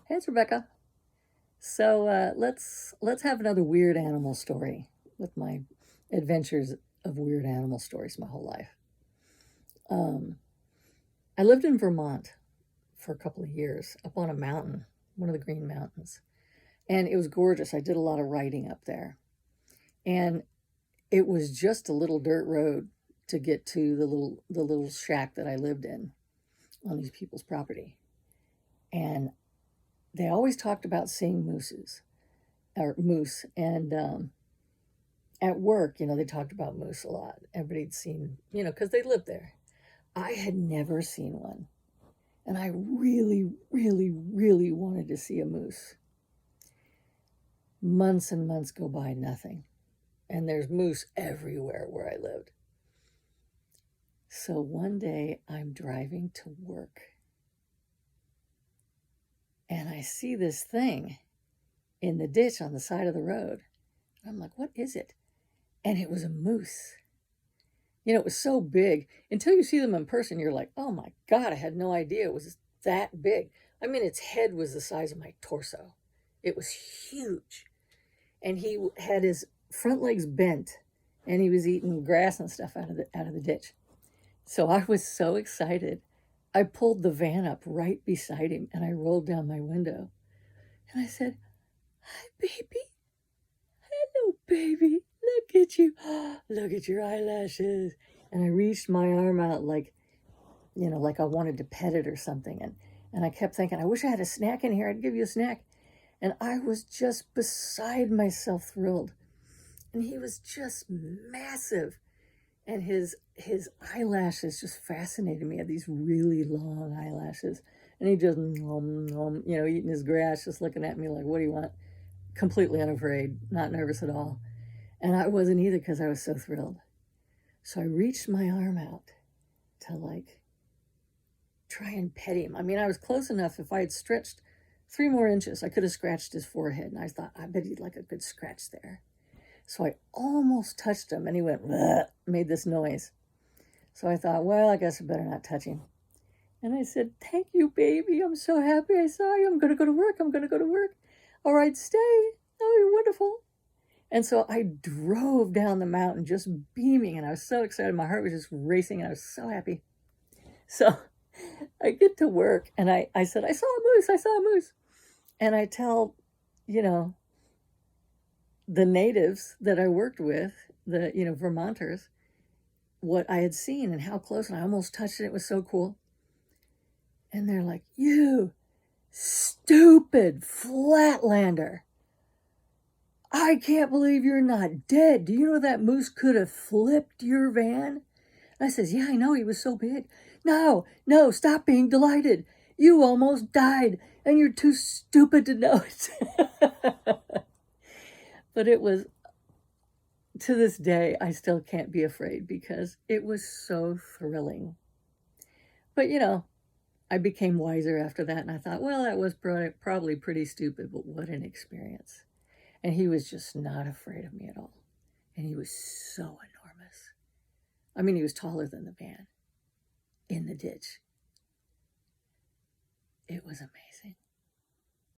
Hey, it's Rebecca. So let's have another weird animal story with my adventures of weird animal stories my whole life. Um, I lived in Vermont for a couple of years up on a mountain, one of the Green Mountains, and it was gorgeous. I did a lot of riding up there, and it was just a little dirt road to get to the little shack that I lived in on these people's property, and they always talked about seeing moose, and at work, they talked about moose a lot. Everybody'd seen, because they lived there. I had never seen one. And I really, really, really wanted to see a moose. Months and months go by, nothing. And there's moose everywhere where I lived. So one day I'm driving to work. And I see this thing in the ditch on the side of the road. I'm like, what is it? And it was a moose. It was so big. Until you see them in person, you're like, oh my God, I had no idea it was that big. I mean, its head was the size of my torso. It was huge. And he had his front legs bent, and he was eating grass and stuff out of the ditch. So I was so excited. I pulled the van up right beside him, and I rolled down my window. And I said, hi, baby. Hello, baby. Look at you. Look at your eyelashes. And I reached my arm out like I wanted to pet it or something. And I kept thinking, I wish I had a snack in here. I'd give you a snack. And I was just beside myself thrilled. And he was just massive. And his eyelashes just fascinated me. He had these really long eyelashes. And he just, eating his grass, just looking at me like, what do you want? Completely unafraid, not nervous at all. And I wasn't either because I was so thrilled. So I reached my arm out to try and pet him. I mean, I was close enough. If I had stretched 3 more inches, I could have scratched his forehead. And I thought, I bet he'd like a good scratch there. So I almost touched him, and he went, made this noise. So I thought, well, I guess I better not touch him. And I said, thank you, baby. I'm so happy I saw you. I'm going to go to work. All right, stay. Oh, you're wonderful. And so I drove down the mountain just beaming, and I was so excited. My heart was just racing, and I was so happy. So I get to work, and I said, I saw a moose. And I tell, the natives that I worked with, the, Vermonters, what I had seen and how close, and I almost touched it. It was so cool. And they're like, you stupid flatlander. I can't believe you're not dead. Do you know that moose could have flipped your van? And I says, yeah, I know, he was so big. No, stop being delighted. You almost died, and you're too stupid to know it. But it was, to this day, I still can't be afraid because it was so thrilling. But, I became wiser after that, and I thought, well, that was probably pretty stupid, but what an experience. And he was just not afraid of me at all. And he was so enormous. I mean, he was taller than the van in the ditch. It was amazing.